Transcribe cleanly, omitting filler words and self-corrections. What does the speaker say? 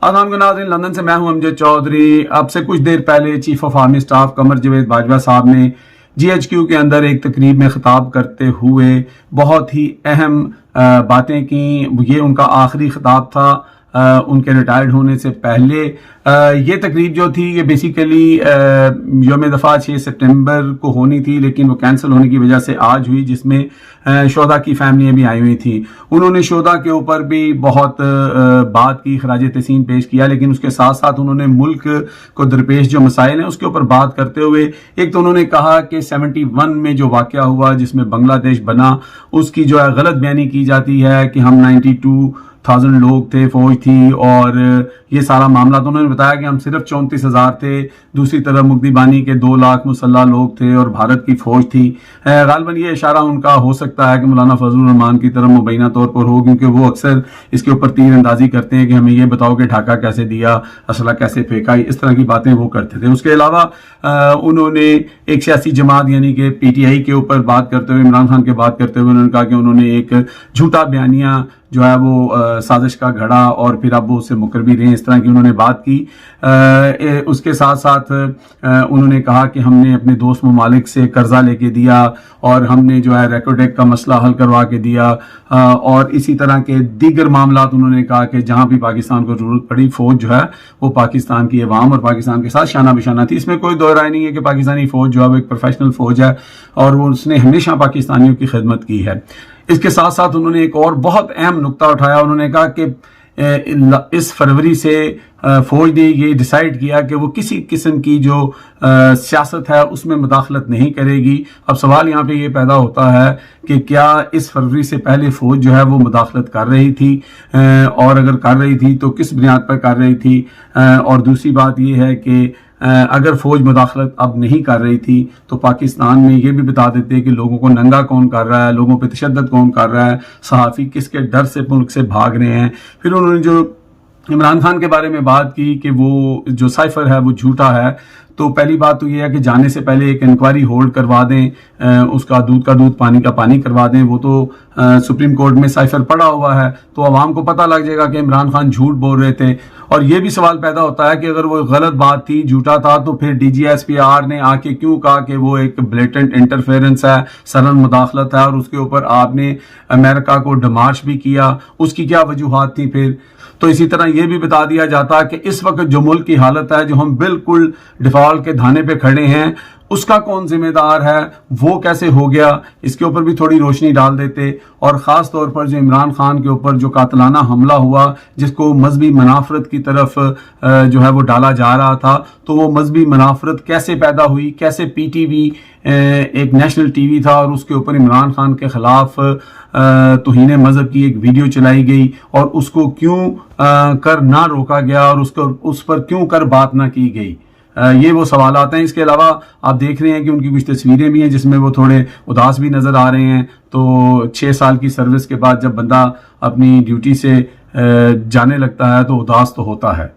आदाम के नाज़रीन, लंदन से मैं हूं अमजद चौधरी। अब से कुछ देर पहले chief of army staff Qamar Javed Bajwa साहब ने GHQ के अंदर एक तकरीब में खिताब करते हुए बहुत ही अहम बातें की। ये उनका आखिरी खिताब था उनके रिटायर्ड होने से पहले। ये तकरीब जो थी ये बेसिकली यौम दफ़ा 6 सितंबर को होनी थी, लेकिन वो कैंसिल होने की वजह से आज हुई, जिसमें शोधा की फैमिलियाँ भी आई हुई थी। उन्होंने शोधा के ऊपर भी बहुत बात की, खराज तहसीन पेश किया, लेकिन उसके साथ साथ उन्होंने मुल्क को दरपेश जो मसाइल हैं उसके ऊपर बात करते हुए एक तो उन्होंने कहा कि 71 में जो वाक़या हुआ जिसमें बांग्लादेश बना, उसकी जो है गलत बयानी की जाती है कि हम 92,000 लोग थे, फौज थी, और ये सारा मामला। तो उन्होंने बताया कि हम सिर्फ 34,000 थे, दूसरी तरफ मुक्तिबानी के 2 लाख मुसल्लह लोग थे और भारत की फौज थी। गालिबन ये इशारा उनका हो सकता है कि मौलाना फजलुर रहमान की तरफ मुबैना तौर पर हो, क्योंकि वो अक्सर इसके ऊपर तीर अंदाजी करते हैं कि हमें ये बताओ कि ढाका कैसे दिया, असला कैसे फेंका, इस तरह की बातें वो करते थे। उसके अलावा उन्होंने एक सियासी जमात यानी कि PTI के ऊपर बात करते हुए, इमरान खान की बात करते हुए उन्होंने कहा कि उन्होंने एक झूठा बयानिया जो है वो साजिश का घड़ा और फिर अब वो उससे मुकर भी रहे, इस तरह की उन्होंने बात की। उसके साथ साथ उन्होंने कहा कि हमने अपने दोस्त ममालिक से कर्जा लेके दिया और हमने जो है रेकोडेक का मसला हल करवा के दिया, और इसी तरह के दीगर मामला। उन्होंने कहा कि जहां भी पाकिस्तान को जरूरत पड़ी, फौज जो है वो पाकिस्तान की अवाम और पाकिस्तान के साथ शाना बिशाना थी। इसमें कोई दो राय नहीं है कि पाकिस्तानी फौज जो है वो एक प्रोफेशनल फौज है और वो उसने हमेशा पाकिस्तानियों की खिदमत की है। इसके साथ साथ उन्होंने एक और बहुत अहम नुक्ता उठाया। उन्होंने कहा कि इस फरवरी से फौज ने ये डिसाइड किया कि वो किसी किस्म की जो सियासत है उसमें मुदाखलत नहीं करेगी। अब सवाल यहाँ पे ये पैदा होता है कि क्या इस फरवरी से पहले फौज जो है वो मुदाखलत कर रही थी, और अगर कर रही थी तो किस बुनियाद पर कर रही थी। और दूसरी बात ये है कि अगर फौज मुदाखलत अब नहीं कर रही थी तो पाकिस्तान में ये भी बता देते कि लोगों को नंगा कौन कर रहा है, लोगों पे तशद्दुद कौन कर रहा है, सहाफ़ी किसके डर से मुल्क से भाग रहे हैं। फिर उन्होंने जो इमरान खान के बारे में बात की कि वो जो साइफर है वो झूठा है, तो पहली बात तो ये है कि जाने से पहले एक इंक्वायरी होल्ड करवा दें, उसका दूध का दूध पानी का पानी करवा दें। वो तो सुप्रीम कोर्ट में साइफर पड़ा हुआ है, तो आवाम को पता लग जाएगा कि इमरान खान झूठ बोल रहे थे। और ये भी सवाल पैदा होता है कि अगर वो गलत बात थी, झूठा था, तो फिर DGSPR ने आके क्यों कहा कि वो एक ब्लेटेंट इंटरफेरेंस है, सरन मुदाखलत है, और उसके ऊपर आपने अमेरिका को डिमार्च भी किया, उसकी क्या वजूहात थी फिर। तो इसी तरह यह भी बता दिया जाता है कि इस वक्त जो मुल्क की हालत है, जो हम बिल्कुल डिफॉल्ट के धाने पे खड़े हैं, उसका कौन जिम्मेदार है, वो कैसे हो गया, इसके ऊपर भी थोड़ी रोशनी डाल देते। और ख़ास तौर पर जो इमरान खान के ऊपर जो कातलाना हमला हुआ, जिसको मजहबी मनाफरत की तरफ जो है वो डाला जा रहा था, तो वो मजहबी मनाफरत कैसे पैदा हुई, कैसे PTV एक नेशनल TV था और उसके ऊपर इमरान खान के ख़िलाफ़ तौहीन मज़हब की एक वीडियो चलाई गई, और उसको क्यों कर ना रोका गया और उस पर क्यों कर बात ना की गई। ये वो सवाल आते हैं। इसके अलावा आप देख रहे हैं कि उनकी कुछ तस्वीरें भी हैं जिसमें वो थोड़े उदास भी नज़र आ रहे हैं। तो 6 साल की सर्विस के बाद जब बंदा अपनी ड्यूटी से जाने लगता है तो उदास तो होता है।